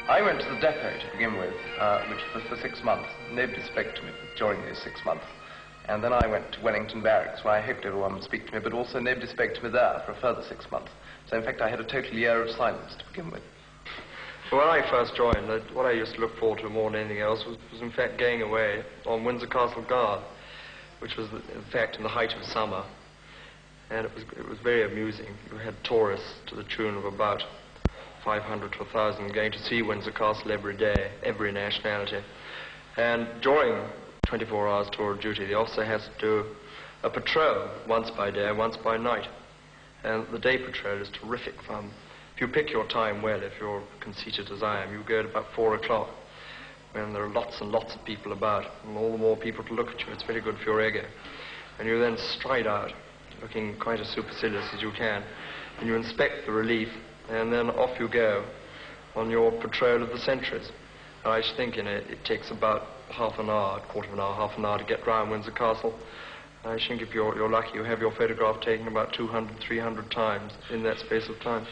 I went to the depot to begin with, which was for 6 months. Nobody spoke to me during those 6 months. And then I went to Wellington Barracks, where I hoped everyone would speak to me, but also nobody spoke to me there for a further 6 months. So in fact, I had a total year of silence to begin with. When I first joined, what I used to look forward to more than anything else was in fact going away on Windsor Castle Guard, which was in fact in the height of summer. And it was very amusing. You had tourists to the tune of about 500 to 1,000 going to see Windsor Castle every day, every nationality. And during 24 hours tour of duty, the officer has to do a patrol once by day, once by night. And the day patrol is terrific fun. If you pick your time well, if you're conceited as I am, you go at about 4 o'clock when there are lots and lots of people about, and all the more people to look at you. It's very good for your ego. And you then stride out, looking quite as supercilious as you can, and you inspect the relief, and then off you go on your patrol of the sentries. And I should think it takes about half an hour, quarter of an hour, half an hour to get round Windsor Castle. I think if you're lucky, you have your photograph taken about 200, 300 times in that space of time.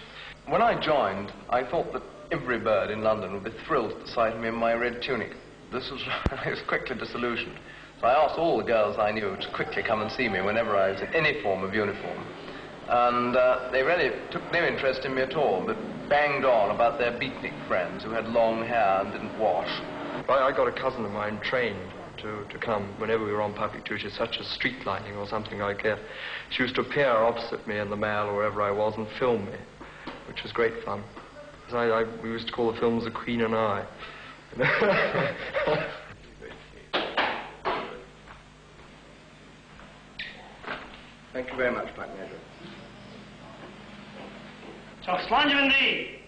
When I joined, I thought that every bird in London would be thrilled at the sight of me in my red tunic. I was quickly disillusioned. So I asked all the girls I knew to quickly come and see me whenever I was in any form of uniform. And they really took no interest in me at all, but banged on about their beatnik friends who had long hair and didn't wash. I got a cousin of mine trained to come whenever we were on public duty, such as street lighting or something like that. She used to appear opposite me in the Mall or wherever I was and film me, which was great fun. We used to call the films The Queen and I. Thank you very much, Black Major. So, slunge indeed.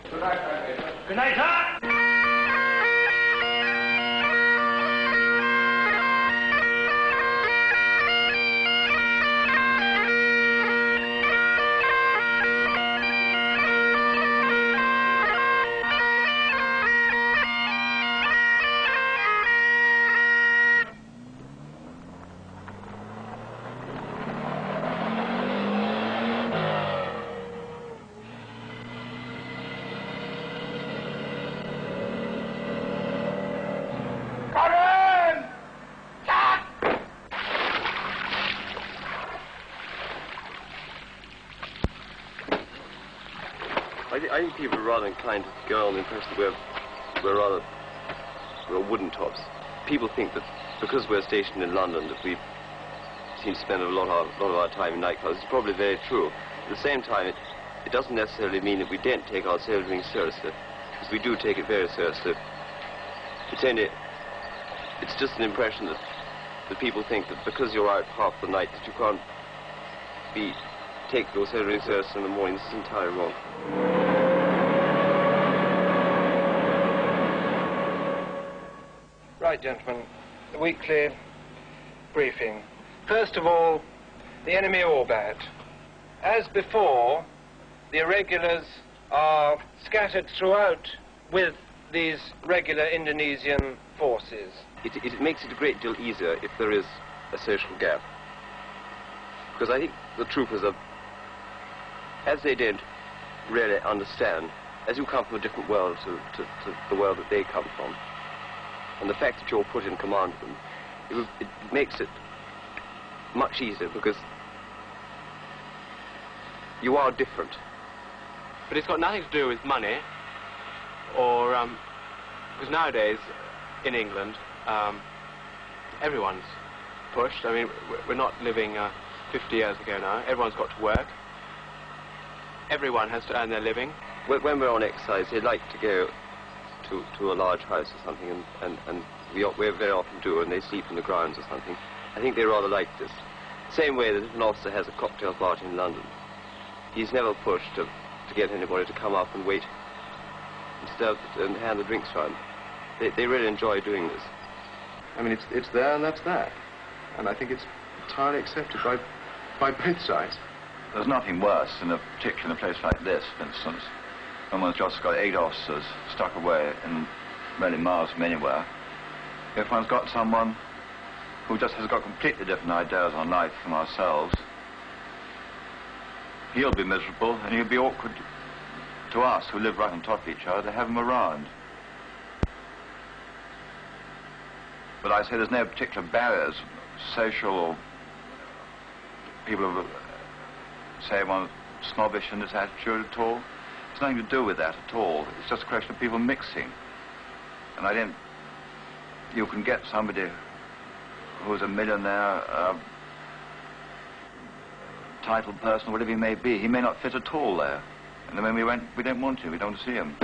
Good night, Black Major. Good night, sir. I think people are rather inclined to go on the impression that we're wooden tops. People think that because we're stationed in London that we seem to spend a lot of our time in nightclubs. It's probably very true. At the same time, it doesn't necessarily mean that we don't take our sailoring seriously, because we do take it very seriously. It's just an impression that people think that because you're out half the night that you can't take your sailoring seriously in the morning. This is entirely wrong. Right, gentlemen, the weekly briefing. First of all, the enemy orbit. As before, the irregulars are scattered throughout with these regular Indonesian forces. It makes it a great deal easier if there is a social gap. Because I think the troopers are, as they don't really understand, as you come from a different world to the world that they come from, and the fact that you're put in command of them, it makes it much easier because you are different. But it's got nothing to do with money, or because nowadays in England everyone's pushed. I mean, we're not living 50 years ago now. Everyone's got to work. Everyone has to earn their living. When we're on exercise, they like to go to a large house or something, and we very often do, and they sleep in the grounds or something. I think they rather like this. Same way that if an officer has a cocktail party in London, he's never pushed to get anybody to come up and wait and hand the drinks round. They really enjoy doing this. I mean, it's there and that's that. And I think it's entirely accepted by both sides. There's nothing worse in particularly in a place like this, for instance, when one's just got 8 officers stuck away in many miles from anywhere. If one's got someone who just has got completely different ideas on life from ourselves, he'll be miserable and he'll be awkward to us who live right on top of each other to have him around. But I say there's no particular barriers, social or people who say one's snobbish in this attitude at all. It's nothing to do with that at all. It's just a question of people mixing. And you can get somebody who's a millionaire, titled person, whatever he may be. He may not fit at all there. And then when we don't want him, we don't want to see him.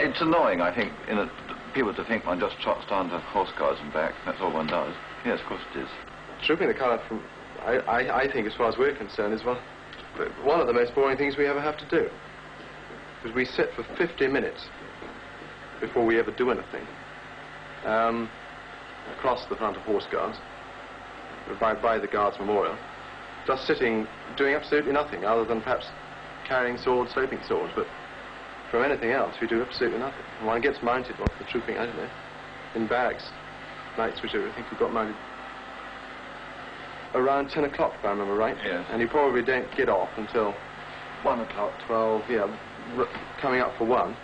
It's annoying, I think, people to think one just trots down to horse guards and back. That's all one does. Yes, of course it is. Trooping the colour from, I think, as far as we're concerned, is one of the most boring things we ever have to do. Because we sit for 50 minutes before we ever do anything. Across the front of horse guards, by the Guards Memorial, just sitting, doing absolutely nothing other than perhaps carrying swords, sloping swords, but from anything else, we do absolutely nothing. And one gets mounted once the trooping, I don't know, in barracks, nights which I think we got mounted around 10 o'clock, if I remember right. Yes. And you probably don't get off until 1 o'clock, 12, yeah, coming up for 1.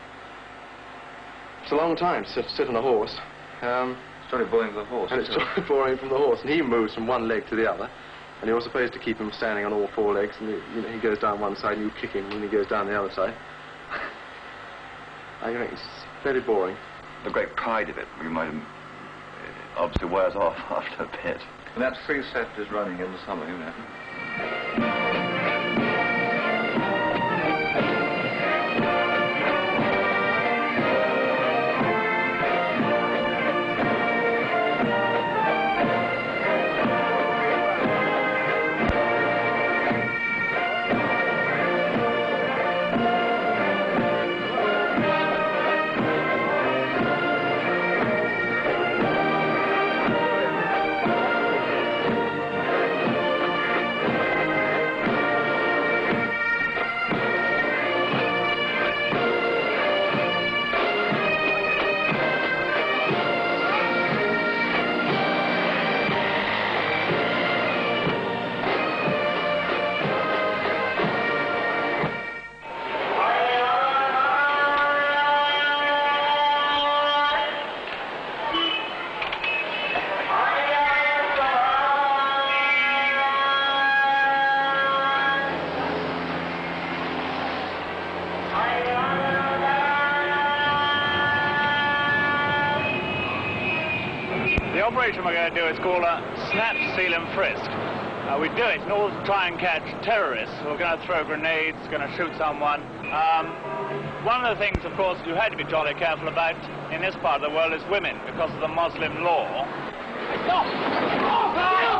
It's a long time to sit on a horse. It's totally boring for the horse. And it's totally boring from the horse. And he moves from one leg to the other. And you're supposed to keep him standing on all 4 legs. And he goes down one side and you kick him and he goes down the other side. I think it's very boring. The great pride of it, we might have, obviously wears off after a bit. And that's 3 Saturdays running in the summer, you know. The operation we're going to do is called a snap, seal and frisk. We do it in order to try and catch terrorists who are going to throw grenades, going to shoot someone. One of the things, of course, you had to be jolly careful about in this part of the world is women, because of the Muslim law. Stop!